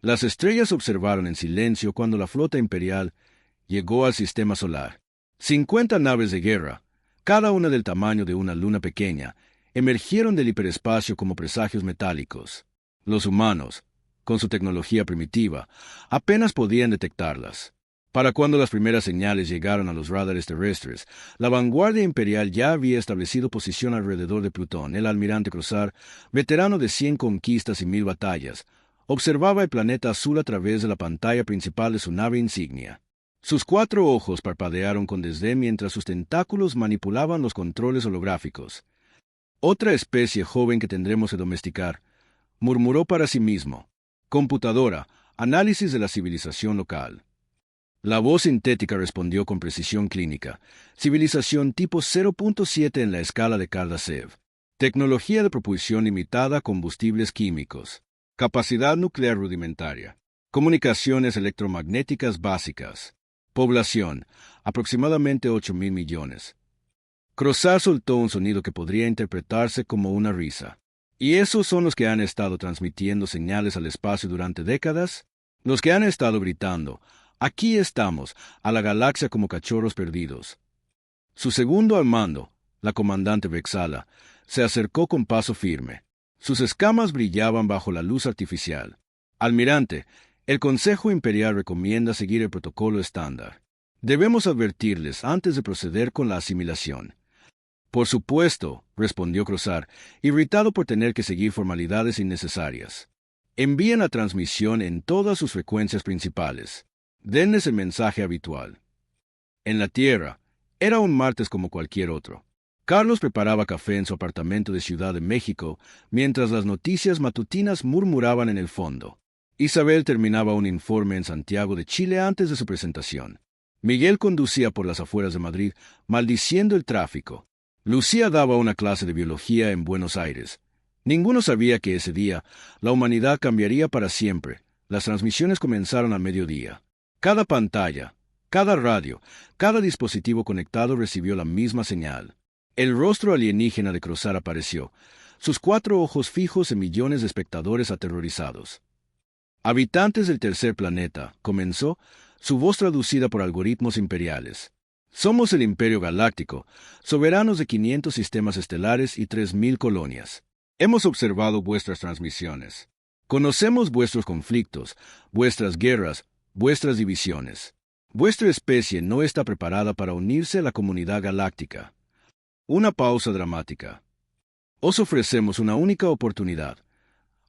Las estrellas observaron en silencio cuando la flota imperial llegó al sistema solar. 50 naves de guerra, cada una del tamaño de una luna pequeña, emergieron del hiperespacio como presagios metálicos. Los humanos, con su tecnología primitiva, apenas podían detectarlas. Para cuando las primeras señales llegaron a los radares terrestres, la vanguardia imperial ya había establecido posición alrededor de Plutón. El almirante Crozar, veterano de 100 conquistas y 1000 batallas, observaba el planeta azul a través de la pantalla principal de su nave insignia. Sus 4 ojos parpadearon con desdén mientras sus tentáculos manipulaban los controles holográficos. Otra especie joven que tendremos que domesticar, murmuró para sí mismo. Computadora, análisis de la civilización local. La voz sintética respondió con precisión clínica. Civilización tipo 0.7 en la escala de Kardashev. Tecnología de propulsión limitada a combustibles químicos. Capacidad nuclear rudimentaria. Comunicaciones electromagnéticas básicas. Población, aproximadamente 8.000 millones. Crozar soltó un sonido que podría interpretarse como una risa. ¿Y esos son los que han estado transmitiendo señales al espacio durante décadas? Los que han estado gritando, aquí estamos, a la galaxia como cachorros perdidos. Su segundo al mando, la comandante Vexala, se acercó con paso firme. Sus escamas brillaban bajo la luz artificial. Almirante, el Consejo Imperial recomienda seguir el protocolo estándar. Debemos advertirles antes de proceder con la asimilación. Por supuesto, respondió Crozar, irritado por tener que seguir formalidades innecesarias. Envíen la transmisión en todas sus frecuencias principales. Denles el mensaje habitual. En la Tierra, era un martes como cualquier otro. Carlos preparaba café en su apartamento de Ciudad de México, mientras las noticias matutinas murmuraban en el fondo. Isabel terminaba un informe en Santiago de Chile antes de su presentación. Miguel conducía por las afueras de Madrid, maldiciendo el tráfico. Lucía daba una clase de biología en Buenos Aires. Ninguno sabía que ese día la humanidad cambiaría para siempre. Las transmisiones comenzaron al mediodía. Cada pantalla, cada radio, cada dispositivo conectado recibió la misma señal. El rostro alienígena de Crozar apareció, sus 4 ojos fijos en millones de espectadores aterrorizados. Habitantes del tercer planeta, comenzó, su voz traducida por algoritmos imperiales. Somos el Imperio Galáctico, soberanos de 500 sistemas estelares y 3.000 colonias. Hemos observado vuestras transmisiones. Conocemos vuestros conflictos, vuestras guerras, vuestras divisiones. Vuestra especie no está preparada para unirse a la comunidad galáctica. Una pausa dramática. Os ofrecemos una única oportunidad.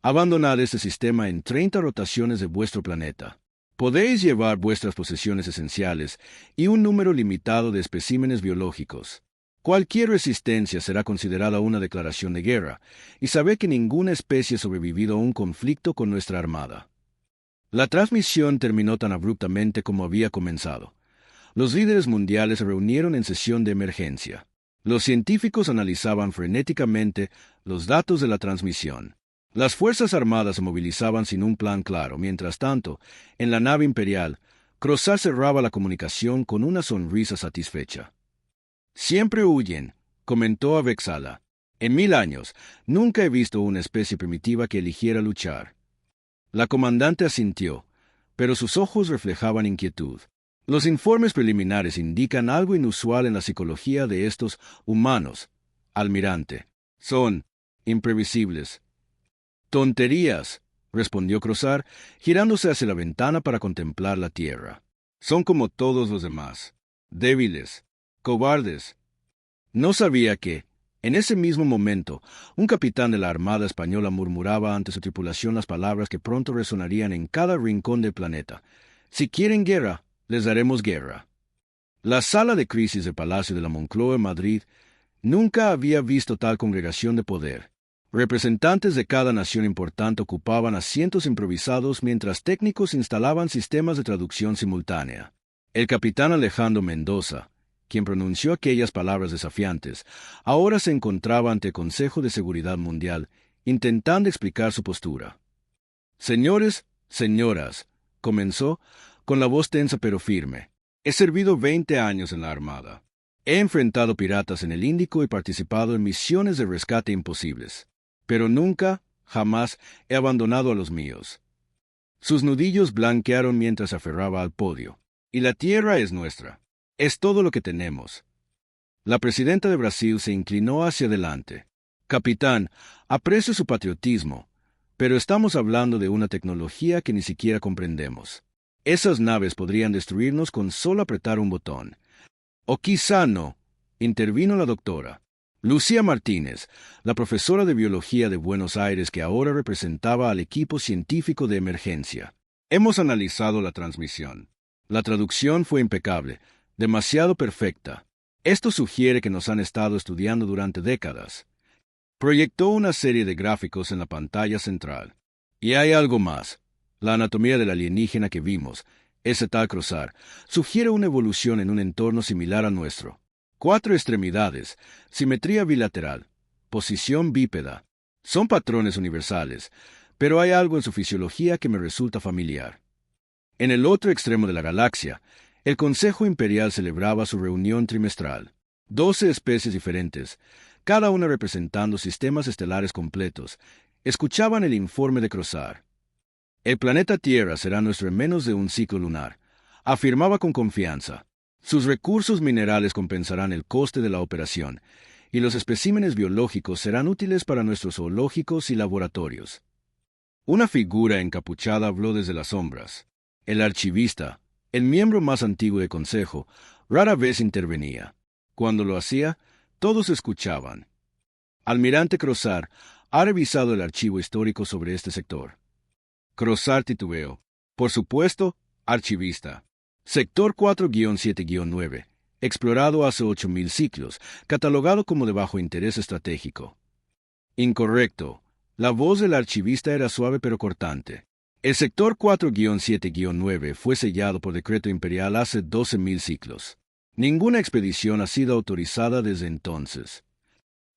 Abandonad este sistema en 30 rotaciones de vuestro planeta. Podéis llevar vuestras posesiones esenciales y un número limitado de especímenes biológicos. Cualquier resistencia será considerada una declaración de guerra, y sabed que ninguna especie ha sobrevivido a un conflicto con nuestra armada. La transmisión terminó tan abruptamente como había comenzado. Los líderes mundiales se reunieron en sesión de emergencia. Los científicos analizaban frenéticamente los datos de la transmisión. Las Fuerzas Armadas se movilizaban sin un plan claro. Mientras tanto, en la nave imperial, Crozar cerraba la comunicación con una sonrisa satisfecha. Siempre huyen, comentó a Vexala. En 1000 años, nunca he visto una especie primitiva que eligiera luchar. La comandante asintió, pero sus ojos reflejaban inquietud. Los informes preliminares indican algo inusual en la psicología de estos humanos, almirante. Son imprevisibles. Tonterías, respondió Crozar, girándose hacia la ventana para contemplar la tierra. Son como todos los demás, débiles, cobardes. No sabía que, en ese mismo momento, un capitán de la Armada Española murmuraba ante su tripulación las palabras que pronto resonarían en cada rincón del planeta. Si quieren guerra, les daremos guerra. La sala de crisis del Palacio de la Moncloa en Madrid nunca había visto tal congregación de poder. Representantes de cada nación importante ocupaban asientos improvisados mientras técnicos instalaban sistemas de traducción simultánea. El capitán Alejandro Mendoza, quien pronunció aquellas palabras desafiantes, ahora se encontraba ante el Consejo de Seguridad Mundial, intentando explicar su postura. Señores, señoras, comenzó, con la voz tensa pero firme. He servido 20 años en la Armada. He enfrentado piratas en el Índico y participado en misiones de rescate imposibles. Pero nunca, jamás, he abandonado a los míos. Sus nudillos blanquearon mientras se aferraba al podio. Y la tierra es nuestra. Es todo lo que tenemos. La presidenta de Brasil se inclinó hacia adelante. Capitán, aprecio su patriotismo, pero estamos hablando de una tecnología que ni siquiera comprendemos. Esas naves podrían destruirnos con solo apretar un botón. O quizá no, intervino la doctora. Lucía Martínez, la profesora de biología de Buenos Aires que ahora representaba al equipo científico de emergencia. Hemos analizado la transmisión. La traducción fue impecable, demasiado perfecta. Esto sugiere que nos han estado estudiando durante décadas. Proyectó una serie de gráficos en la pantalla central. Y hay algo más. La anatomía del alienígena que vimos, ese tal Crosar, sugiere una evolución en un entorno similar al nuestro. 4 extremidades, simetría bilateral, posición bípeda. Son patrones universales, pero hay algo en su fisiología que me resulta familiar. En el otro extremo de la galaxia, el Consejo Imperial celebraba su reunión trimestral. 12 especies diferentes, cada una representando sistemas estelares completos, escuchaban el informe de Crosar. El planeta Tierra será nuestro en menos de un ciclo lunar, afirmaba con confianza. Sus recursos minerales compensarán el coste de la operación, y los especímenes biológicos serán útiles para nuestros zoológicos y laboratorios. Una figura encapuchada habló desde las sombras. El archivista, el miembro más antiguo del Consejo, rara vez intervenía. Cuando lo hacía, todos escuchaban. Almirante Crosar ha revisado el archivo histórico sobre este sector. Crosar titubeó. Por supuesto, archivista. Sector 4-7-9, explorado hace 8.000 ciclos, catalogado como de bajo interés estratégico. Incorrecto. La voz del archivista era suave pero cortante. El sector 4-7-9 fue sellado por decreto imperial hace 12.000 ciclos. Ninguna expedición ha sido autorizada desde entonces.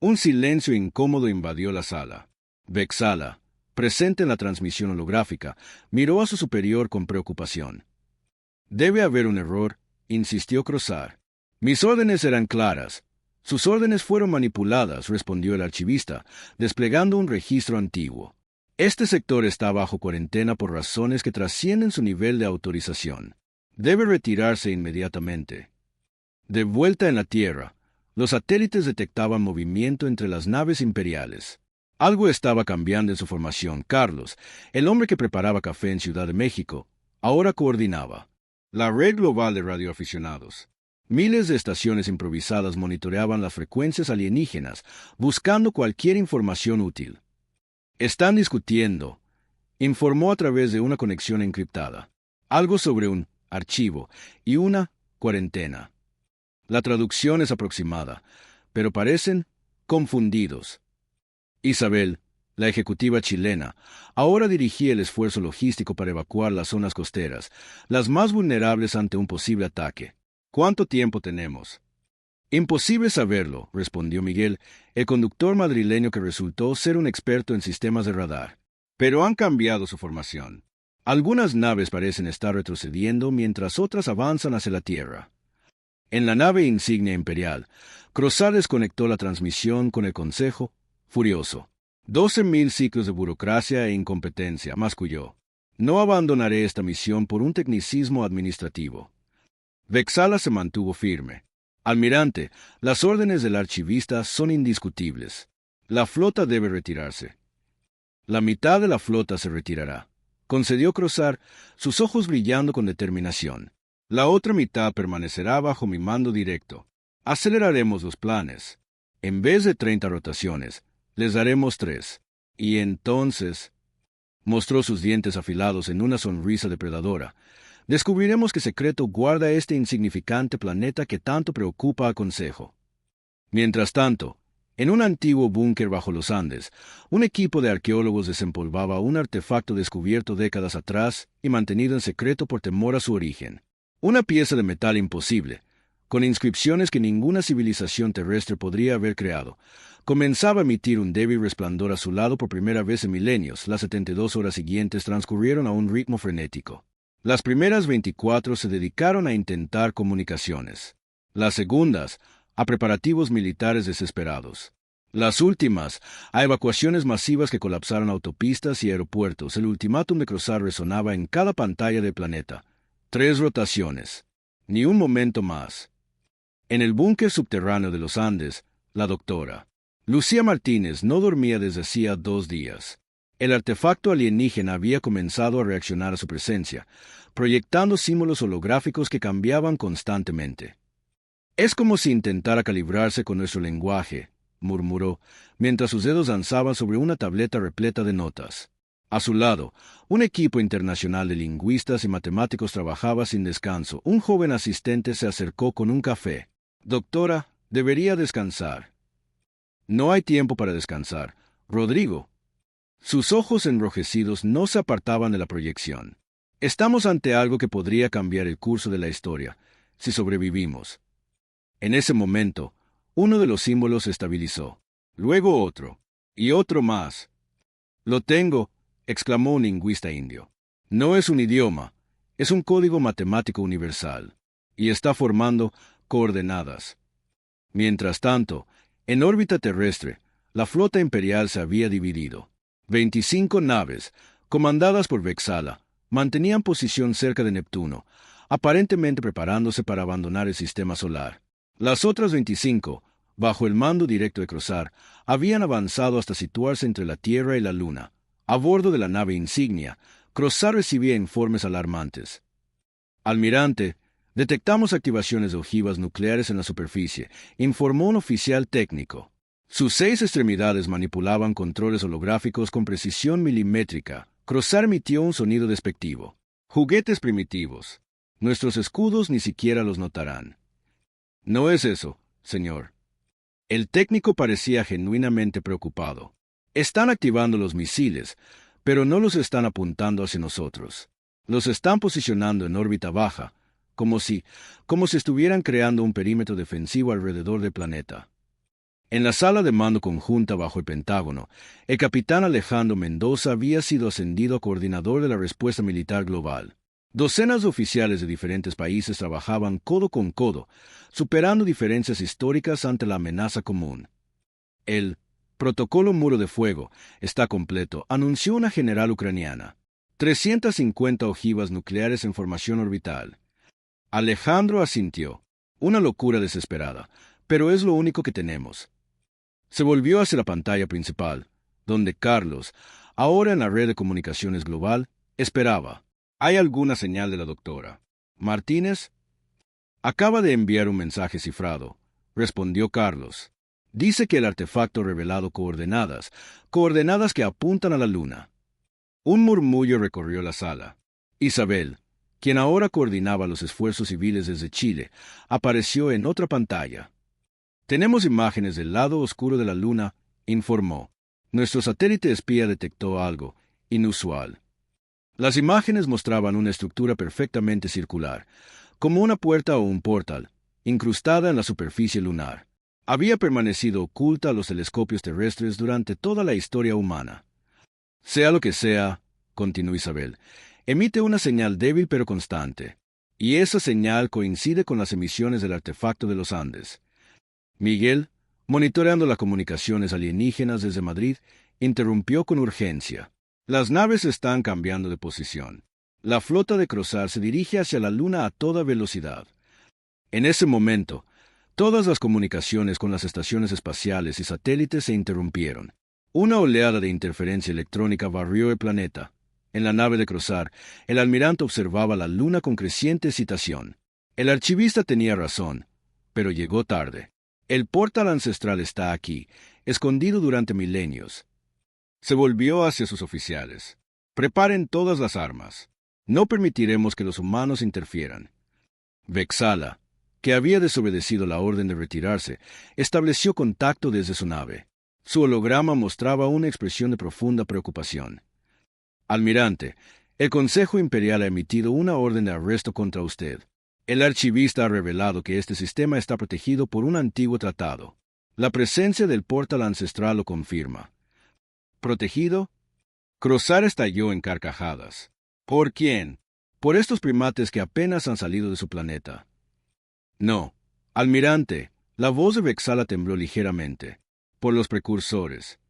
Un silencio incómodo invadió la sala. Vexala, presente en la transmisión holográfica, miró a su superior con preocupación. Debe haber un error, insistió Crosar. Mis órdenes eran claras. Sus órdenes fueron manipuladas, respondió el archivista, desplegando un registro antiguo. Este sector está bajo cuarentena por razones que trascienden su nivel de autorización. Debe retirarse inmediatamente. De vuelta en la Tierra, los satélites detectaban movimiento entre las naves imperiales. Algo estaba cambiando en su formación. Carlos, el hombre que preparaba café en Ciudad de México, ahora coordinaba la red global de radioaficionados. Miles de estaciones improvisadas monitoreaban las frecuencias alienígenas, buscando cualquier información útil. Están discutiendo, informó a través de una conexión encriptada, algo sobre un archivo y una cuarentena. La traducción es aproximada, pero parecen confundidos. Isabel, la ejecutiva chilena, ahora dirigía el esfuerzo logístico para evacuar las zonas costeras, las más vulnerables ante un posible ataque. ¿Cuánto tiempo tenemos? Imposible saberlo, respondió Miguel, el conductor madrileño que resultó ser un experto en sistemas de radar. Pero han cambiado su formación. Algunas naves parecen estar retrocediendo mientras otras avanzan hacia la Tierra. En la nave insignia imperial, Crosar desconectó la transmisión con el Consejo, furioso. 12.000 ciclos de burocracia e incompetencia, masculló. No abandonaré esta misión por un tecnicismo administrativo. Vexala se mantuvo firme. Almirante, las órdenes del archivista son indiscutibles. La flota debe retirarse. La mitad de la flota se retirará, concedió Crosar, sus ojos brillando con determinación. La otra mitad permanecerá bajo mi mando directo. Aceleraremos los planes. En vez de 30 rotaciones, les daremos 3. Y entonces, mostró sus dientes afilados en una sonrisa depredadora, descubriremos qué secreto guarda este insignificante planeta que tanto preocupa al Consejo. Mientras tanto, en un antiguo búnker bajo los Andes, un equipo de arqueólogos desempolvaba un artefacto descubierto décadas atrás y mantenido en secreto por temor a su origen. Una pieza de metal imposible, con inscripciones que ninguna civilización terrestre podría haber creado, comenzaba a emitir un débil resplandor azulado por primera vez en milenios. Las 72 horas siguientes transcurrieron a un ritmo frenético. Las primeras 24 se dedicaron a intentar comunicaciones. Las segundas, a preparativos militares desesperados. Las últimas, a evacuaciones masivas que colapsaron autopistas y aeropuertos, el ultimátum de cruzar resonaba en cada pantalla del planeta. 3 rotaciones. Ni un momento más. En el búnker subterráneo de los Andes, la doctora Lucía Martínez no dormía desde hacía 2 días. El artefacto alienígena había comenzado a reaccionar a su presencia, proyectando símbolos holográficos que cambiaban constantemente. Es como si intentara calibrarse con nuestro lenguaje, murmuró, mientras sus dedos danzaban sobre una tableta repleta de notas. A su lado, un equipo internacional de lingüistas y matemáticos trabajaba sin descanso. Un joven asistente se acercó con un café. Doctora, debería descansar. No hay tiempo para descansar. Rodrigo. Sus ojos enrojecidos no se apartaban de la proyección. Estamos ante algo que podría cambiar el curso de la historia, si sobrevivimos. En ese momento, uno de los símbolos se estabilizó. Luego otro. Y otro más. Lo tengo, exclamó un lingüista indio. No es un idioma, es un código matemático universal. Y está formando coordenadas. Mientras tanto, en órbita terrestre, la flota imperial se había dividido. 25 naves, comandadas por Vexala, mantenían posición cerca de Neptuno, aparentemente preparándose para abandonar el sistema solar. Las otras 25, bajo el mando directo de Crosar, habían avanzado hasta situarse entre la Tierra y la Luna. A bordo de la nave insignia, Crosar recibía informes alarmantes. Almirante, detectamos activaciones de ojivas nucleares en la superficie, informó un oficial técnico. Sus 6 extremidades manipulaban controles holográficos con precisión milimétrica. Crosar emitió un sonido despectivo. Juguetes primitivos. Nuestros escudos ni siquiera los notarán. No es eso, señor. El técnico parecía genuinamente preocupado. Están activando los misiles, pero no los están apuntando hacia nosotros. Los están posicionando en órbita baja, como si estuvieran creando un perímetro defensivo alrededor del planeta. En la sala de mando conjunta bajo el Pentágono, el capitán Alejandro Mendoza había sido ascendido a coordinador de la respuesta militar global. Docenas de oficiales de diferentes países trabajaban codo con codo, superando diferencias históricas ante la amenaza común. El protocolo Muro de Fuego está completo, anunció una general ucraniana. 350 ojivas nucleares en formación orbital. Alejandro asintió. Una locura desesperada, pero es lo único que tenemos. Se volvió hacia la pantalla principal, donde Carlos, ahora en la red de comunicaciones global, esperaba. ¿Hay alguna señal de la doctora Martínez? Acaba de enviar un mensaje cifrado, respondió Carlos. Dice que el artefacto ha revelado coordenadas que apuntan a la luna. Un murmullo recorrió la sala. Isabel, quien ahora coordinaba los esfuerzos civiles desde Chile, apareció en otra pantalla. Tenemos imágenes del lado oscuro de la luna, informó. Nuestro satélite espía detectó algo inusual. Las imágenes mostraban una estructura perfectamente circular, como una puerta o un portal, incrustada en la superficie lunar. Había permanecido oculta a los telescopios terrestres durante toda la historia humana. Sea lo que sea, continuó Isabel, emite una señal débil pero constante, y esa señal coincide con las emisiones del artefacto de los Andes. Miguel, monitoreando las comunicaciones alienígenas desde Madrid, interrumpió con urgencia. Las naves están cambiando de posición. La flota de Crosar se dirige hacia la Luna a toda velocidad. En ese momento, todas las comunicaciones con las estaciones espaciales y satélites se interrumpieron. Una oleada de interferencia electrónica barrió el planeta. En la nave de Crosar, el almirante observaba la Luna con creciente excitación. El archivista tenía razón, pero llegó tarde. El portal ancestral está aquí, escondido durante milenios. Se volvió hacia sus oficiales. Preparen todas las armas. No permitiremos que los humanos interfieran. Vexala, que había desobedecido la orden de retirarse, estableció contacto desde su nave. Su holograma mostraba una expresión de profunda preocupación. Almirante, el Consejo Imperial ha emitido una orden de arresto contra usted. El archivista ha revelado que este sistema está protegido por un antiguo tratado. La presencia del portal ancestral lo confirma. ¿Protegido? Crosar estalló en carcajadas. ¿Por quién? Por estos primates que apenas han salido de su planeta. No. Almirante, la voz de Vexala tembló ligeramente. Por los precursores.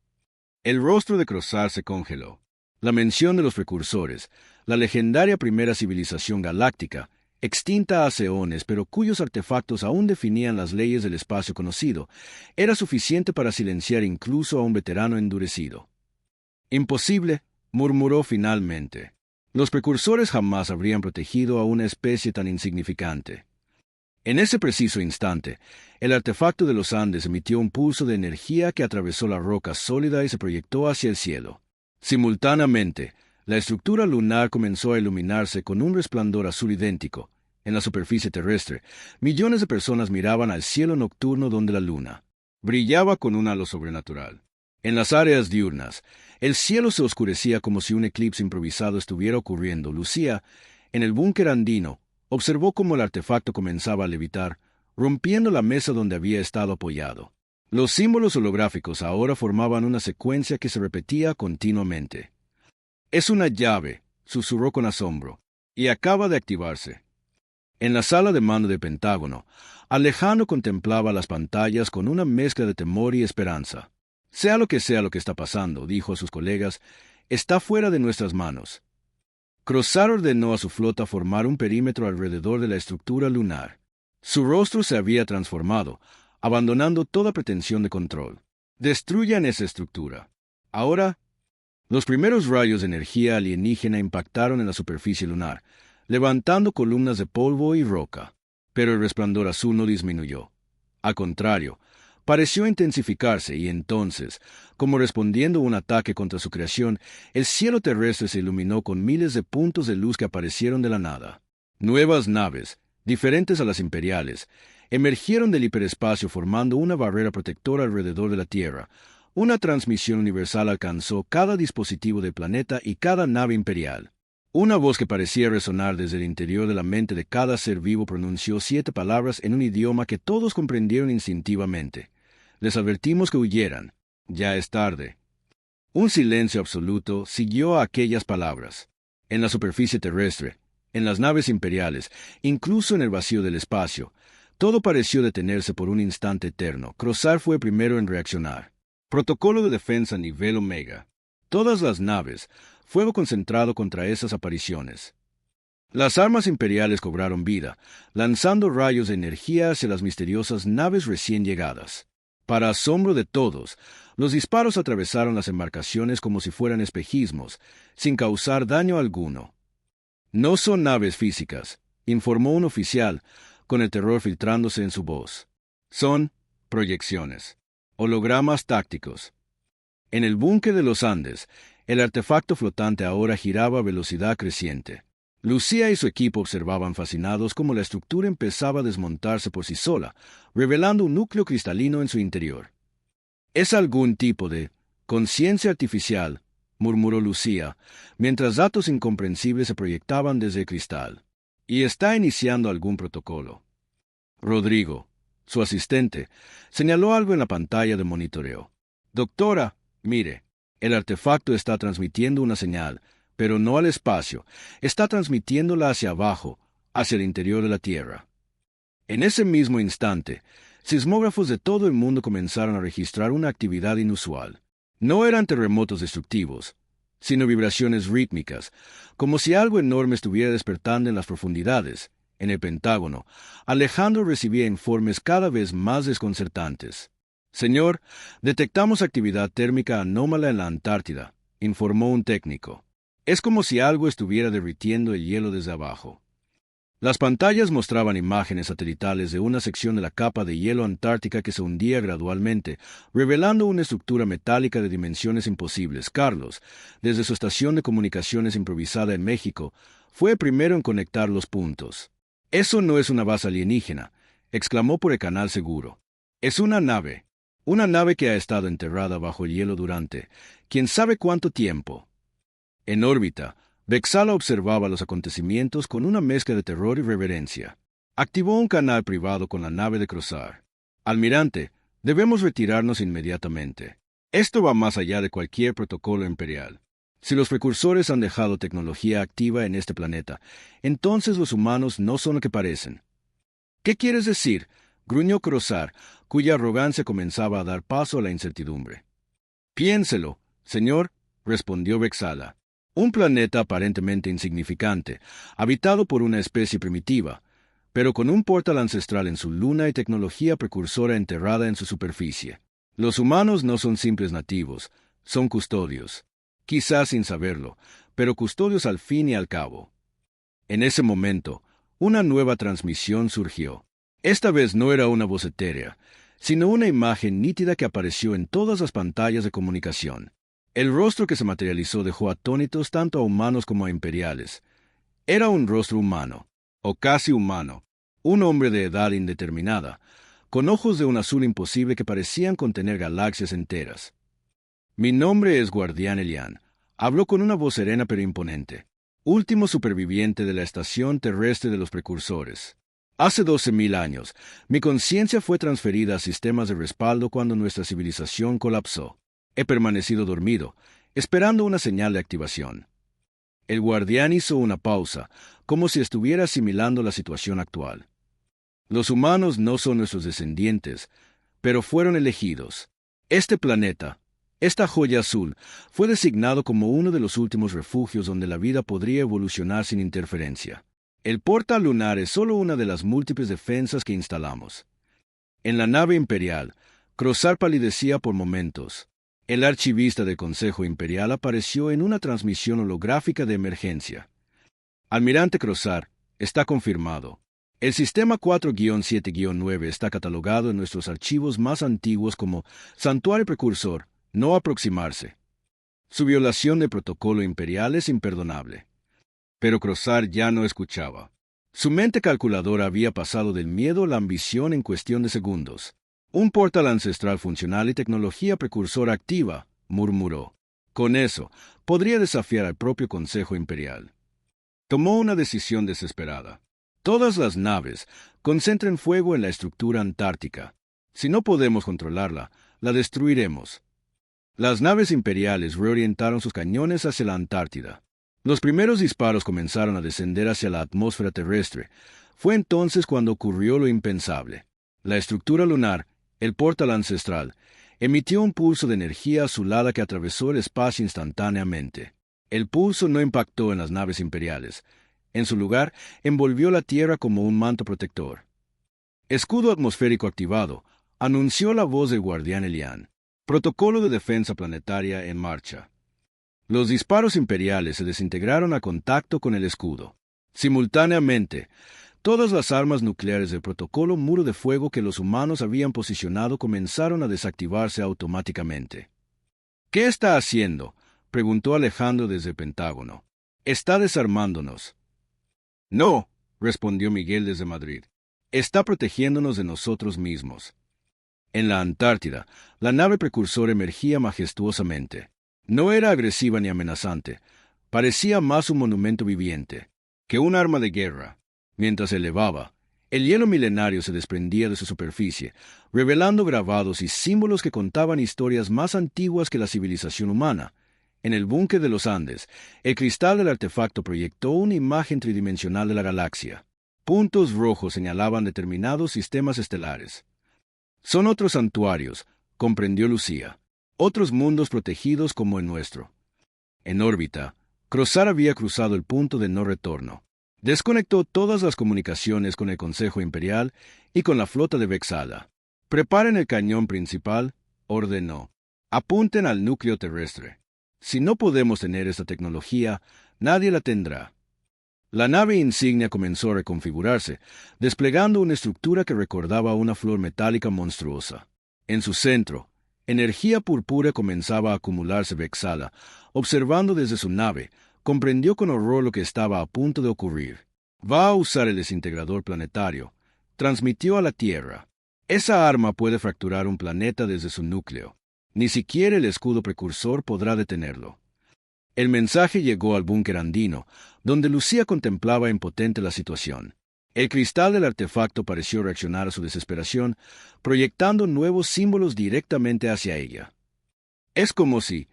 El rostro de Crosar se congeló. La mención de los precursores, la legendaria primera civilización galáctica, extinta hace eones, pero cuyos artefactos aún definían las leyes del espacio conocido, era suficiente para silenciar incluso a un veterano endurecido. Imposible, murmuró finalmente. Los precursores jamás habrían protegido a una especie tan insignificante. En ese preciso instante, el artefacto de los Andes emitió un pulso de energía que atravesó la roca sólida y se proyectó hacia el cielo. Simultáneamente, la estructura lunar comenzó a iluminarse con un resplandor azul idéntico. En la superficie terrestre, millones de personas miraban al cielo nocturno donde la luna brillaba con un halo sobrenatural. En las áreas diurnas, el cielo se oscurecía como si un eclipse improvisado estuviera ocurriendo. Lucía, en el búnker andino, observó cómo el artefacto comenzaba a levitar, rompiendo la mesa donde había estado apoyado. Los símbolos holográficos ahora formaban una secuencia que se repetía continuamente. «Es una llave», susurró con asombro, «y acaba de activarse». En la sala de mando del Pentágono, Alejandro contemplaba las pantallas con una mezcla de temor y esperanza. Sea lo que está pasando, dijo a sus colegas, está fuera de nuestras manos. Crosar ordenó a su flota formar un perímetro alrededor de la estructura lunar. Su rostro se había transformado, abandonando toda pretensión de control. Destruyan esa estructura. Ahora, los primeros rayos de energía alienígena impactaron en la superficie lunar, levantando columnas de polvo y roca. Pero el resplandor azul no disminuyó. Al contrario, pareció intensificarse y entonces, como respondiendo a un ataque contra su creación, el cielo terrestre se iluminó con miles de puntos de luz que aparecieron de la nada. Nuevas naves, diferentes a las imperiales, emergieron del hiperespacio formando una barrera protectora alrededor de la Tierra. Una transmisión universal alcanzó cada dispositivo del planeta y cada nave imperial. Una voz que parecía resonar desde el interior de la mente de cada ser vivo pronunció 7 palabras en un idioma que todos comprendieron instintivamente. Les advertimos que huyeran. Ya es tarde. Un silencio absoluto siguió a aquellas palabras. En la superficie terrestre, en las naves imperiales, incluso en el vacío del espacio, todo pareció detenerse por un instante eterno. Crosar fue primero en reaccionar. Protocolo de defensa nivel Omega. Todas las naves, fuego concentrado contra esas apariciones. Las armas imperiales cobraron vida, lanzando rayos de energía hacia las misteriosas naves recién llegadas. Para asombro de todos, los disparos atravesaron las embarcaciones como si fueran espejismos, sin causar daño alguno. No son naves físicas, informó un oficial, con el terror filtrándose en su voz. Son proyecciones, hologramas tácticos. En el búnker de los Andes, el artefacto flotante ahora giraba a velocidad creciente. Lucía y su equipo observaban fascinados cómo la estructura empezaba a desmontarse por sí sola, revelando un núcleo cristalino en su interior. «Es algún tipo de conciencia artificial», murmuró Lucía, mientras datos incomprensibles se proyectaban desde el cristal. «Y está iniciando algún protocolo». Rodrigo, su asistente, señaló algo en la pantalla de monitoreo. «Doctora, mire, el artefacto está transmitiendo una señal, pero no al espacio, está transmitiéndola hacia abajo, hacia el interior de la Tierra». En ese mismo instante, sismógrafos de todo el mundo comenzaron a registrar una actividad inusual. No eran terremotos destructivos, sino vibraciones rítmicas, como si algo enorme estuviera despertando en las profundidades. En el Pentágono, Alejandro recibía informes cada vez más desconcertantes. «Señor, detectamos actividad térmica anómala en la Antártida», informó un técnico. «Es como si algo estuviera derritiendo el hielo desde abajo». Las pantallas mostraban imágenes satelitales de una sección de la capa de hielo antártica que se hundía gradualmente, revelando una estructura metálica de dimensiones imposibles. Carlos, desde su estación de comunicaciones improvisada en México, fue el primero en conectar los puntos. «Eso no es una base alienígena», exclamó por el canal seguro. «Es una nave que ha estado enterrada bajo el hielo durante, quién sabe cuánto tiempo». En órbita, Vexala observaba los acontecimientos con una mezcla de terror y reverencia. Activó un canal privado con la nave de Crosar. «Almirante, debemos retirarnos inmediatamente. Esto va más allá de cualquier protocolo imperial. Si los precursores han dejado tecnología activa en este planeta, entonces los humanos no son lo que parecen». «¿Qué quieres decir?», gruñó Crozar, cuya arrogancia comenzaba a dar paso a la incertidumbre. Piénselo, señor, respondió Vexala. Un planeta aparentemente insignificante, habitado por una especie primitiva, pero con un portal ancestral en su luna y tecnología precursora enterrada en su superficie. Los humanos no son simples nativos, son custodios. Quizás sin saberlo, pero custodios al fin y al cabo. En ese momento, una nueva transmisión surgió. Esta vez no era una voz etérea, sino una imagen nítida que apareció en todas las pantallas de comunicación. El rostro que se materializó dejó atónitos tanto a humanos como a imperiales. Era un rostro humano, o casi humano, un hombre de edad indeterminada, con ojos de un azul imposible que parecían contener galaxias enteras. Mi nombre es Guardián Elian, habló con una voz serena pero imponente. Último superviviente de la estación terrestre de los precursores. Hace 12.000 años, mi conciencia fue transferida a sistemas de respaldo cuando nuestra civilización colapsó. He permanecido dormido, esperando una señal de activación. El guardián hizo una pausa, como si estuviera asimilando la situación actual. Los humanos no son nuestros descendientes, pero fueron elegidos. Este planeta, esta joya azul, fue designado como uno de los últimos refugios donde la vida podría evolucionar sin interferencia. El portal lunar es solo una de las múltiples defensas que instalamos. En la nave imperial, Crozar palidecía por momentos. El archivista del Consejo Imperial apareció en una transmisión holográfica de emergencia. Almirante Crozar, está confirmado. El sistema 4-7-9 está catalogado en nuestros archivos más antiguos como Santuario Precursor, no aproximarse. Su violación de protocolo imperial es imperdonable. Pero Crozar ya no escuchaba. Su mente calculadora había pasado del miedo a la ambición en cuestión de segundos. Un portal ancestral funcional y tecnología precursora activa, murmuró. Con eso, podría desafiar al propio Consejo Imperial. Tomó una decisión desesperada. Todas las naves concentren fuego en la estructura antártica. Si no podemos controlarla, la destruiremos. Las naves imperiales reorientaron sus cañones hacia la Antártida. Los primeros disparos comenzaron a descender hacia la atmósfera terrestre. Fue entonces cuando ocurrió lo impensable. La estructura lunar, el portal ancestral, emitió un pulso de energía azulada que atravesó el espacio instantáneamente. El pulso no impactó en las naves imperiales. En su lugar, envolvió la Tierra como un manto protector. Escudo atmosférico activado, anunció la voz del guardián Elian. Protocolo de defensa planetaria en marcha. Los disparos imperiales se desintegraron a contacto con el escudo. Simultáneamente, todas las armas nucleares del protocolo muro de fuego que los humanos habían posicionado comenzaron a desactivarse automáticamente. ¿Qué está haciendo?, preguntó Alejandro desde el Pentágono. Está desarmándonos. No, respondió Miguel desde Madrid. Está protegiéndonos de nosotros mismos. En la Antártida, la nave precursor emergía majestuosamente. No era agresiva ni amenazante. Parecía más un monumento viviente que un arma de guerra. Mientras se elevaba, el hielo milenario se desprendía de su superficie, revelando grabados y símbolos que contaban historias más antiguas que la civilización humana. En el búnker de los Andes, el cristal del artefacto proyectó una imagen tridimensional de la galaxia. Puntos rojos señalaban determinados sistemas estelares. Son otros santuarios, comprendió Lucía. Otros mundos protegidos como el nuestro. En órbita, Crozar había cruzado el punto de no retorno. Desconectó todas las comunicaciones con el Consejo Imperial y con la flota de Vexala. Preparen el cañón principal, ordenó. Apunten al núcleo terrestre. Si no podemos tener esta tecnología, nadie la tendrá. La nave insignia comenzó a reconfigurarse, desplegando una estructura que recordaba una flor metálica monstruosa. En su centro, energía purpúrea comenzaba a acumularse. Vexala, observando desde su nave, comprendió con horror lo que estaba a punto de ocurrir. Va a usar el desintegrador planetario, transmitió a la Tierra. Esa arma puede fracturar un planeta desde su núcleo. Ni siquiera el escudo precursor podrá detenerlo. El mensaje llegó al búnker andino, donde Lucía contemplaba impotente la situación. El cristal del artefacto pareció reaccionar a su desesperación, proyectando nuevos símbolos directamente hacia ella. Es como si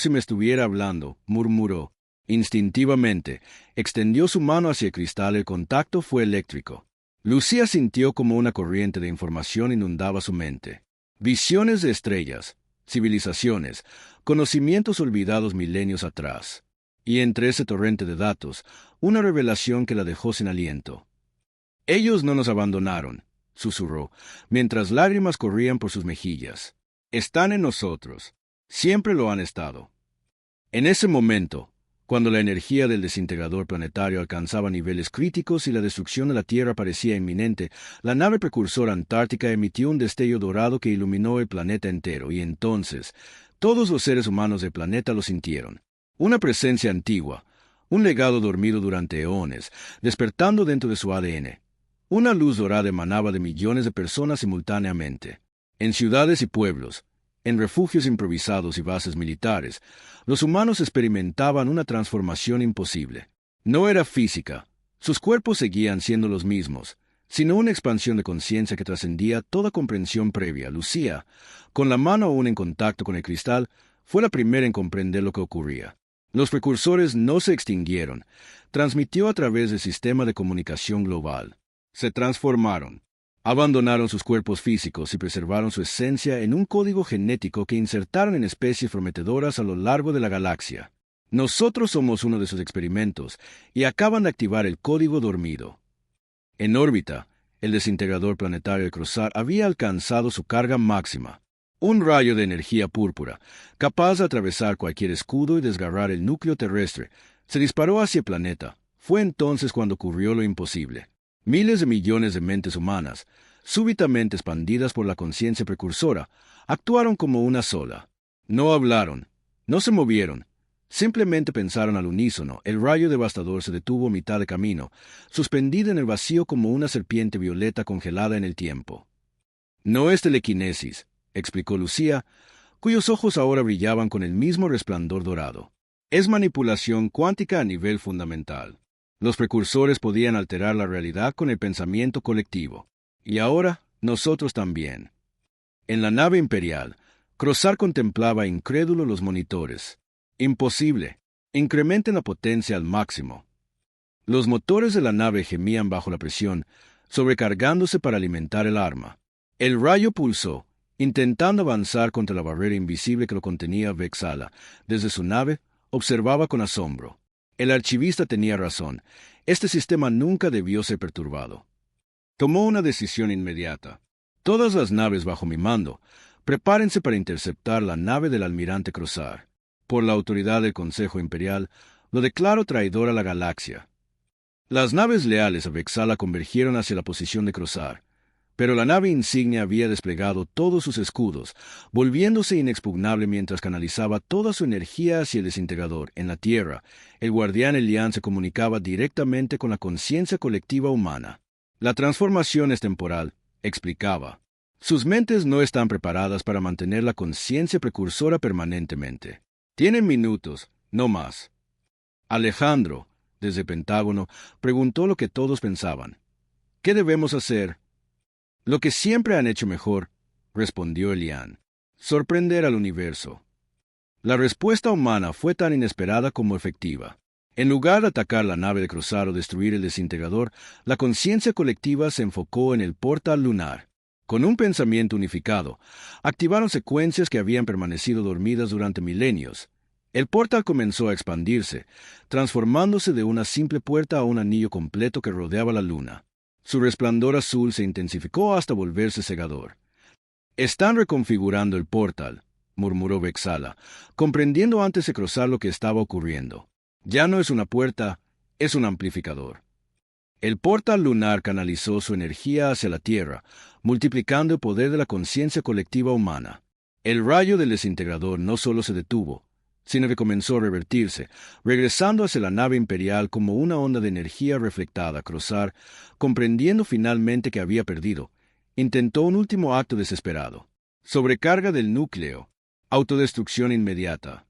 me estuviera hablando, murmuró. Instintivamente, extendió su mano hacia el cristal. El contacto fue eléctrico. Lucía sintió como una corriente de información inundaba su mente. Visiones de estrellas, civilizaciones, conocimientos olvidados milenios atrás. Y entre ese torrente de datos, una revelación que la dejó sin aliento. Ellos no nos abandonaron, susurró, mientras lágrimas corrían por sus mejillas. Están en nosotros. Siempre lo han estado. En ese momento, cuando la energía del desintegrador planetario alcanzaba niveles críticos y la destrucción de la Tierra parecía inminente, la nave precursora antártica emitió un destello dorado que iluminó el planeta entero, y entonces todos los seres humanos del planeta lo sintieron. Una presencia antigua, un legado dormido durante eones, despertando dentro de su ADN. Una luz dorada emanaba de millones de personas simultáneamente. En ciudades y pueblos, en refugios improvisados y bases militares, los humanos experimentaban una transformación imposible. No era física, sus cuerpos seguían siendo los mismos, sino una expansión de conciencia que trascendía toda comprensión previa. Lucía, con la mano aún en contacto con el cristal, fue la primera en comprender lo que ocurría. Los precursores no se extinguieron, transmitió a través del sistema de comunicación global. Se transformaron. Abandonaron sus cuerpos físicos y preservaron su esencia en un código genético que insertaron en especies prometedoras a lo largo de la galaxia. Nosotros somos uno de sus experimentos y acaban de activar el código dormido. En órbita, el desintegrador planetario de Crosar había alcanzado su carga máxima. Un rayo de energía púrpura, capaz de atravesar cualquier escudo y desgarrar el núcleo terrestre, se disparó hacia el planeta. Fue entonces cuando ocurrió lo imposible. Miles de millones de mentes humanas, súbitamente expandidas por la conciencia precursora, actuaron como una sola. No hablaron, no se movieron, simplemente pensaron al unísono. El rayo devastador se detuvo a mitad de camino, suspendida en el vacío como una serpiente violeta congelada en el tiempo. No es telequinesis, explicó Lucía, cuyos ojos ahora brillaban con el mismo resplandor dorado. Es manipulación cuántica a nivel fundamental. Los precursores podían alterar la realidad con el pensamiento colectivo. Y ahora, nosotros también. En la nave imperial, Crosar contemplaba incrédulo los monitores. Imposible. Incrementen la potencia al máximo. Los motores de la nave gemían bajo la presión, sobrecargándose para alimentar el arma. El rayo pulsó, intentando avanzar contra la barrera invisible que lo contenía. Vexala, desde su nave, observaba con asombro. El archivista tenía razón. Este sistema nunca debió ser perturbado. Tomó una decisión inmediata. Todas las naves bajo mi mando, prepárense para interceptar la nave del almirante Crosar. Por la autoridad del Consejo Imperial, lo declaro traidor a la galaxia. Las naves leales a Vexala convergieron hacia la posición de Crosar, pero la nave insignia había desplegado todos sus escudos, volviéndose inexpugnable mientras canalizaba toda su energía hacia el desintegrador. En la Tierra, el guardián Elian se comunicaba directamente con la conciencia colectiva humana. La transformación es temporal, explicaba. Sus mentes no están preparadas para mantener la conciencia precursora permanentemente. Tienen minutos, no más. Alejandro, desde Pentágono, preguntó lo que todos pensaban. ¿Qué debemos hacer? Lo que siempre han hecho mejor, respondió Elian. Sorprender al universo. La respuesta humana fue tan inesperada como efectiva. En lugar de atacar la nave de Crosar o destruir el desintegrador, la conciencia colectiva se enfocó en el portal lunar. Con un pensamiento unificado, activaron secuencias que habían permanecido dormidas durante milenios. El portal comenzó a expandirse, transformándose de una simple puerta a un anillo completo que rodeaba la luna. Su resplandor azul se intensificó hasta volverse cegador. «Están reconfigurando el portal», murmuró Vexala, comprendiendo antes de Crosar lo que estaba ocurriendo. «Ya no es una puerta, es un amplificador». El portal lunar canalizó su energía hacia la Tierra, multiplicando el poder de la conciencia colectiva humana. El rayo del desintegrador no solo se detuvo, sino que comenzó a revertirse, regresando hacia la nave imperial como una onda de energía reflectada. Crosar, comprendiendo finalmente que había perdido, intentó un último acto desesperado. Sobrecarga del núcleo, autodestrucción inmediata.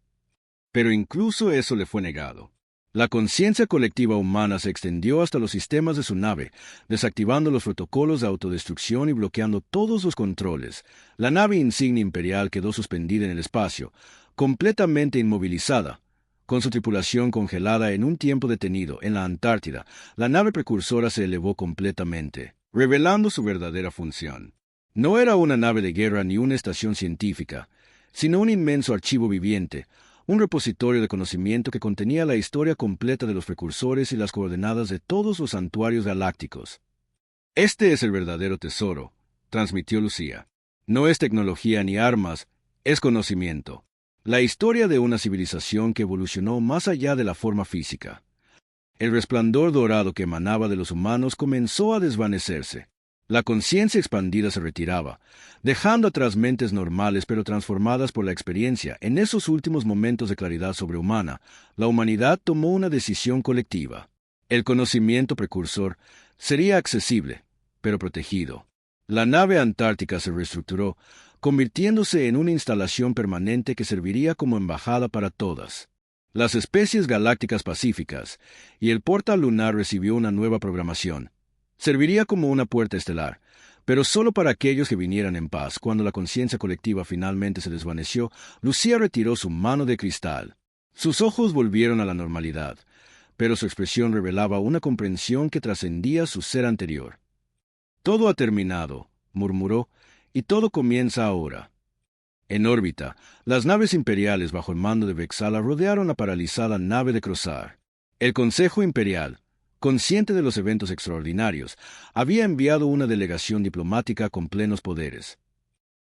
Pero incluso eso le fue negado. La conciencia colectiva humana se extendió hasta los sistemas de su nave, desactivando los protocolos de autodestrucción y bloqueando todos los controles. La nave insignia imperial quedó suspendida en el espacio, completamente inmovilizada, con su tripulación congelada en un tiempo detenido. En la Antártida, la nave precursora se elevó completamente. revelando su verdadera función. No era una nave de guerra ni una estación científica, sino un inmenso archivo viviente, un repositorio de conocimiento que contenía la historia completa de los precursores y las coordenadas de todos los santuarios galácticos. Este es el verdadero tesoro, transmitió Lucía. No es tecnología ni armas, es conocimiento. La historia de una civilización que evolucionó más allá de la forma física. El resplandor dorado que emanaba de los humanos comenzó a desvanecerse. La conciencia expandida se retiraba, dejando atrás mentes normales pero transformadas por la experiencia. En esos últimos momentos de claridad sobrehumana, la humanidad tomó una decisión colectiva. El conocimiento precursor sería accesible, pero protegido. La nave antártica se reestructuró, convirtiéndose en una instalación permanente que serviría como embajada para todas las especies galácticas pacíficas, y el portal lunar recibió una nueva programación. Serviría como una puerta estelar, pero solo para aquellos que vinieran en paz. Cuando la conciencia colectiva finalmente se desvaneció, Lucía retiró su mano de cristal. Sus ojos volvieron a la normalidad, pero su expresión revelaba una comprensión que trascendía su ser anterior. «Todo ha terminado», murmuró, «y todo comienza ahora». En órbita, las naves imperiales bajo el mando de Vexala rodearon la paralizada nave de Crosar. El Consejo Imperial, consciente de los eventos extraordinarios, había enviado una delegación diplomática con plenos poderes.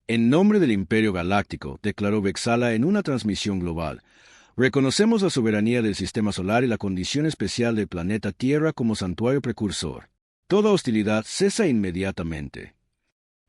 En nombre del Imperio Galáctico, declaró Vexala en una transmisión global, reconocemos la soberanía del Sistema Solar y la condición especial del planeta Tierra como santuario precursor. Toda hostilidad cesa inmediatamente.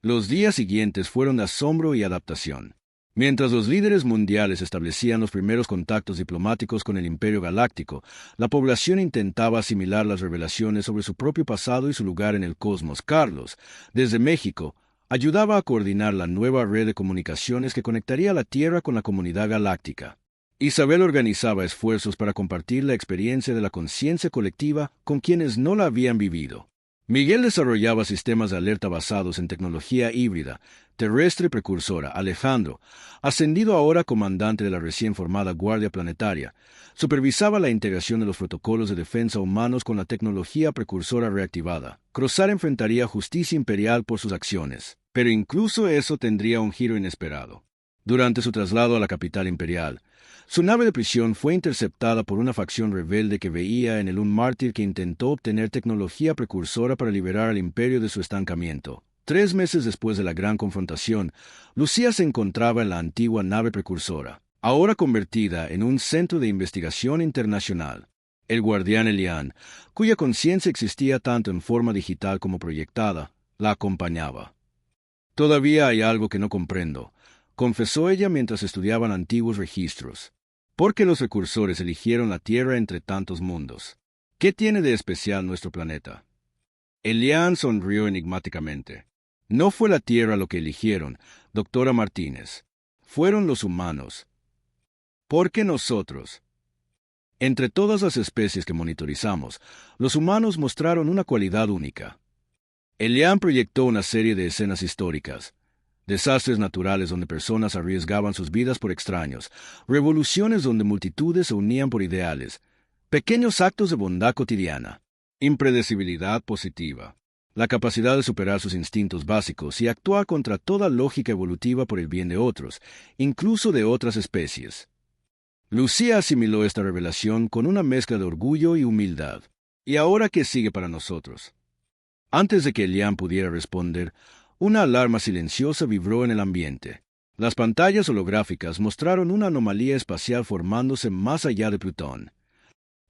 Los días siguientes fueron de asombro y adaptación. Mientras los líderes mundiales establecían los primeros contactos diplomáticos con el Imperio Galáctico, la población intentaba asimilar las revelaciones sobre su propio pasado y su lugar en el cosmos. Carlos, desde México, ayudaba a coordinar la nueva red de comunicaciones que conectaría la Tierra con la comunidad galáctica. Isabel organizaba esfuerzos para compartir la experiencia de la conciencia colectiva con quienes no la habían vivido. Miguel desarrollaba sistemas de alerta basados en tecnología híbrida, terrestre precursora. Alejandro, ascendido ahora comandante de la recién formada Guardia Planetaria, supervisaba la integración de los protocolos de defensa humanos con la tecnología precursora reactivada. Crosar enfrentaría justicia imperial por sus acciones, pero incluso eso tendría un giro inesperado. Durante su traslado a la capital imperial, su nave de prisión fue interceptada por una facción rebelde que veía en él un mártir que intentó obtener tecnología precursora para liberar al imperio de su estancamiento. 3 meses después de la gran confrontación, Lucía se encontraba en la antigua nave precursora, ahora convertida en un centro de investigación internacional. El guardián Elian, cuya conciencia existía tanto en forma digital como proyectada, la acompañaba. «Todavía hay algo que no comprendo», confesó ella mientras estudiaban antiguos registros. ¿Por qué los recursores eligieron la Tierra entre tantos mundos? ¿Qué tiene de especial nuestro planeta? Elian sonrió enigmáticamente. No fue la Tierra lo que eligieron, doctora Martínez. Fueron los humanos. ¿Por qué nosotros? Entre todas las especies que monitorizamos, los humanos mostraron una cualidad única. Elian proyectó una serie de escenas históricas. Desastres naturales donde personas arriesgaban sus vidas por extraños, revoluciones donde multitudes se unían por ideales, pequeños actos de bondad cotidiana, impredecibilidad positiva, la capacidad de superar sus instintos básicos y actuar contra toda lógica evolutiva por el bien de otros, incluso de otras especies. Lucía asimiló esta revelación con una mezcla de orgullo y humildad. ¿Y ahora qué sigue para nosotros? Antes de que Elian pudiera responder, una alarma silenciosa vibró en el ambiente. Las pantallas holográficas mostraron una anomalía espacial formándose más allá de Plutón.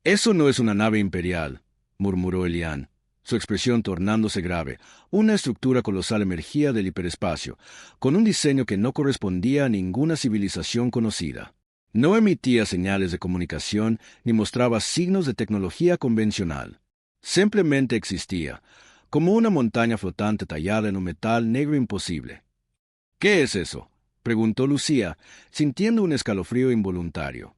«Eso no es una nave imperial», murmuró Elian, su expresión tornándose grave. Una estructura colosal emergía del hiperespacio, con un diseño que no correspondía a ninguna civilización conocida. No emitía señales de comunicación ni mostraba signos de tecnología convencional. Simplemente existía, como una montaña flotante tallada en un metal negro imposible. «¿Qué es eso?», preguntó Lucía, sintiendo un escalofrío involuntario.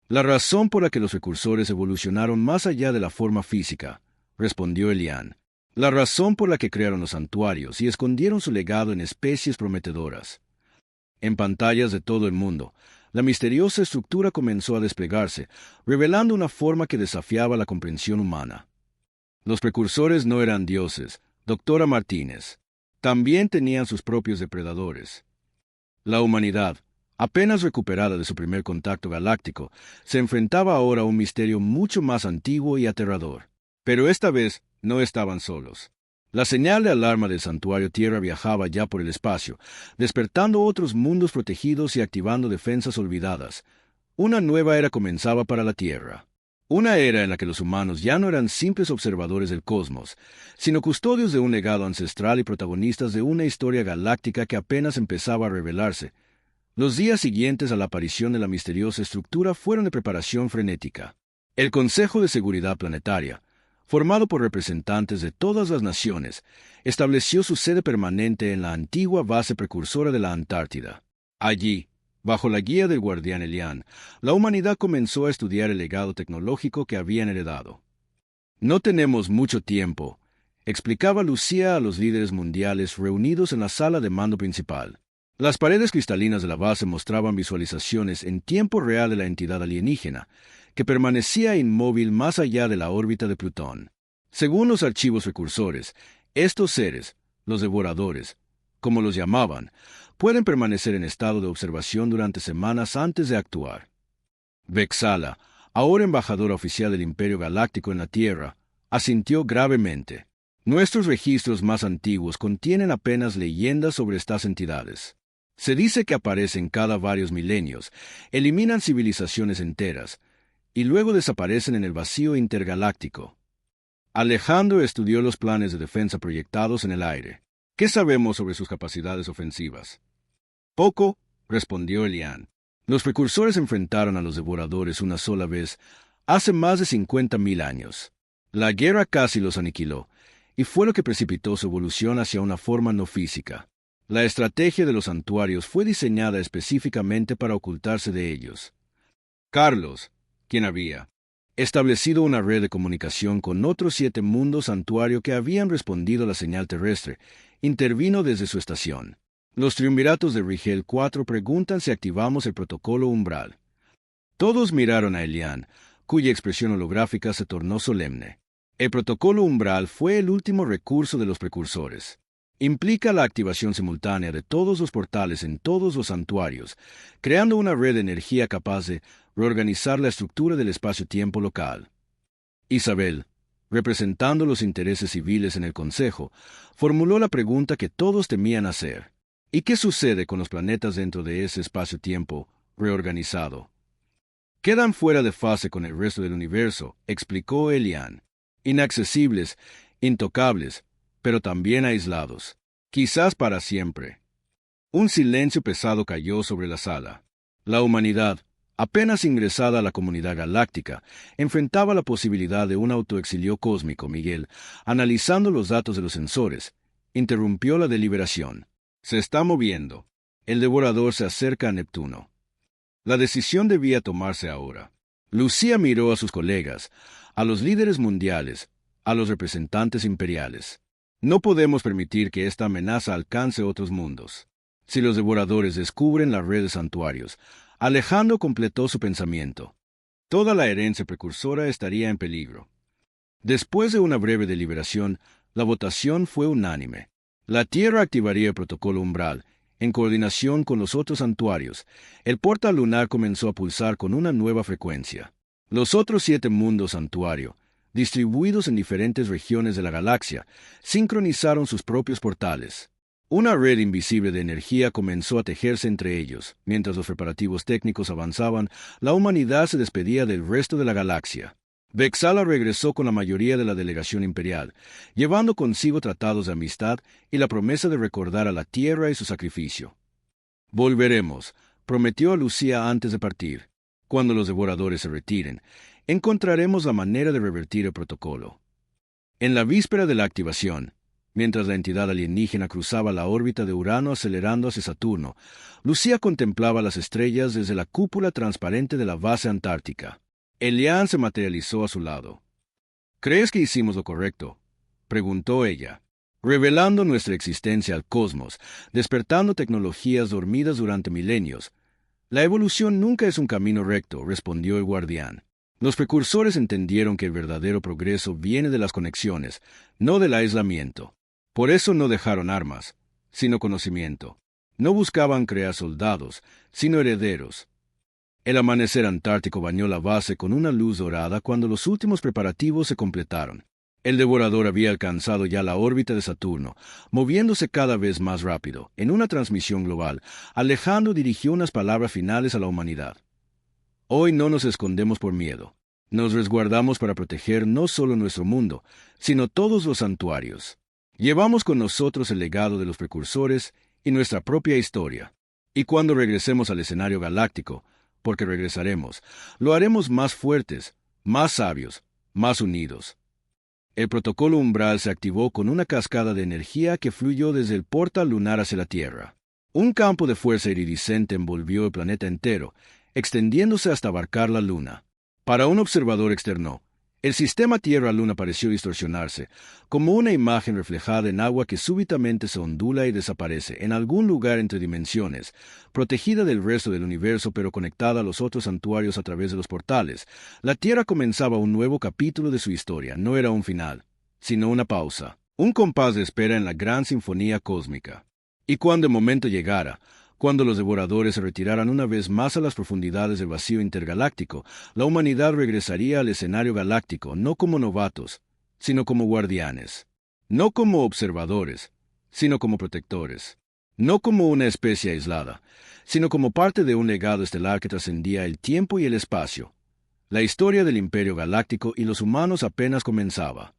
«La razón por la que los recursores evolucionaron más allá de la forma física», respondió Elian. «La razón por la que crearon los santuarios y escondieron su legado en especies prometedoras». En pantallas de todo el mundo, la misteriosa estructura comenzó a desplegarse, revelando una forma que desafiaba la comprensión humana. Los precursores no eran dioses, Doctora Martínez. También tenían sus propios depredadores. La humanidad, apenas recuperada de su primer contacto galáctico, se enfrentaba ahora a un misterio mucho más antiguo y aterrador. Pero esta vez no estaban solos. La señal de alarma del santuario Tierra viajaba ya por el espacio, despertando otros mundos protegidos y activando defensas olvidadas. Una nueva era comenzaba para la Tierra. Una era en la que los humanos ya no eran simples observadores del cosmos, sino custodios de un legado ancestral y protagonistas de una historia galáctica que apenas empezaba a revelarse. Los días siguientes a la aparición de la misteriosa estructura fueron de preparación frenética. El Consejo de Seguridad Planetaria, formado por representantes de todas las naciones, estableció su sede permanente en la antigua base precursora de la Antártida. Allí, bajo la guía del guardián Elian, la humanidad comenzó a estudiar el legado tecnológico que habían heredado. No tenemos mucho tiempo, explicaba Lucía a los líderes mundiales reunidos en la sala de mando principal. Las paredes cristalinas de la base mostraban visualizaciones en tiempo real de la entidad alienígena, que permanecía inmóvil más allá de la órbita de Plutón. Según los archivos recursores, estos seres, los devoradores, como los llamaban, pueden permanecer en estado de observación durante semanas antes de actuar. Vexala, ahora embajadora oficial del Imperio Galáctico en la Tierra, asintió gravemente. Nuestros registros más antiguos contienen apenas leyendas sobre estas entidades. Se dice que aparecen cada varios milenios, eliminan civilizaciones enteras, y luego desaparecen en el vacío intergaláctico. Alejandro estudió los planes de defensa proyectados en el aire. ¿Qué sabemos sobre sus capacidades ofensivas? Poco, respondió Elian. Los precursores enfrentaron a los devoradores una sola vez, hace más de 50.000 años. La guerra casi los aniquiló, y fue lo que precipitó su evolución hacia una forma no física. La estrategia de los santuarios fue diseñada específicamente para ocultarse de ellos. Carlos, quien había establecido una red de comunicación con otros 7 mundos santuario que habían respondido a la señal terrestre, intervino desde su estación. Los triunviratos de Rigel 4 preguntan si activamos el protocolo umbral. Todos miraron a Elian, cuya expresión holográfica se tornó solemne. El protocolo umbral fue el último recurso de los precursores. Implica la activación simultánea de todos los portales en todos los santuarios, creando una red de energía capaz de reorganizar la estructura del espacio-tiempo local. Isabel, representando los intereses civiles en el Consejo, formuló la pregunta que todos temían hacer. ¿Y qué sucede con los planetas dentro de ese espacio-tiempo reorganizado? Quedan fuera de fase con el resto del universo, explicó Elian. Inaccesibles, intocables, pero también aislados. Quizás para siempre. Un silencio pesado cayó sobre la sala. La humanidad, apenas ingresada a la comunidad galáctica, enfrentaba la posibilidad de un autoexilio cósmico. Miguel, analizando los datos de los sensores, interrumpió la deliberación. Se está moviendo. El devorador se acerca a Neptuno. La decisión debía tomarse ahora. Lucía miró a sus colegas, a los líderes mundiales, a los representantes imperiales. No podemos permitir que esta amenaza alcance otros mundos. Si los devoradores descubren la red de santuarios, Alejandro completó su pensamiento. Toda la herencia precursora estaría en peligro. Después de una breve deliberación, la votación fue unánime. La Tierra activaría el protocolo umbral. En coordinación con los otros santuarios, el portal lunar comenzó a pulsar con una nueva frecuencia. Los otros 7 mundos santuario, distribuidos en diferentes regiones de la galaxia, sincronizaron sus propios portales. Una red invisible de energía comenzó a tejerse entre ellos. Mientras los preparativos técnicos avanzaban, la humanidad se despedía del resto de la galaxia. Vexala regresó con la mayoría de la delegación imperial, llevando consigo tratados de amistad y la promesa de recordar a la Tierra y su sacrificio. Volveremos, prometió a Lucía antes de partir. Cuando los devoradores se retiren, encontraremos la manera de revertir el protocolo. En la víspera de la activación, mientras la entidad alienígena cruzaba la órbita de Urano acelerando hacia Saturno, Lucía contemplaba las estrellas desde la cúpula transparente de la base antártica. Elian se materializó a su lado. ¿Crees que hicimos lo correcto?, preguntó ella. Revelando nuestra existencia al cosmos, despertando tecnologías dormidas durante milenios. La evolución nunca es un camino recto, respondió el guardián. Los precursores entendieron que el verdadero progreso viene de las conexiones, no del aislamiento. Por eso no dejaron armas, sino conocimiento. No buscaban crear soldados, sino herederos. El amanecer antártico bañó la base con una luz dorada cuando los últimos preparativos se completaron. El devorador había alcanzado ya la órbita de Saturno, moviéndose cada vez más rápido. En una transmisión global, Alejandro dirigió unas palabras finales a la humanidad. Hoy no nos escondemos por miedo. Nos resguardamos para proteger no solo nuestro mundo, sino todos los santuarios. Llevamos con nosotros el legado de los precursores y nuestra propia historia. Y cuando regresemos al escenario galáctico, porque regresaremos, lo haremos más fuertes, más sabios, más unidos. El protocolo umbral se activó con una cascada de energía que fluyó desde el portal lunar hacia la Tierra. Un campo de fuerza iridiscente envolvió el planeta entero, extendiéndose hasta abarcar la Luna. Para un observador externo, el sistema Tierra-Luna pareció distorsionarse, como una imagen reflejada en agua que súbitamente se ondula y desaparece en algún lugar entre dimensiones, protegida del resto del universo pero conectada a los otros santuarios a través de los portales. La Tierra comenzaba un nuevo capítulo de su historia. No era un final, sino una pausa, un compás de espera en la gran sinfonía cósmica. Y cuando el momento llegara, cuando los devoradores se retiraran una vez más a las profundidades del vacío intergaláctico, la humanidad regresaría al escenario galáctico no como novatos, sino como guardianes. No como observadores, sino como protectores. No como una especie aislada, sino como parte de un legado estelar que trascendía el tiempo y el espacio. La historia del Imperio Galáctico y los humanos apenas comenzaba.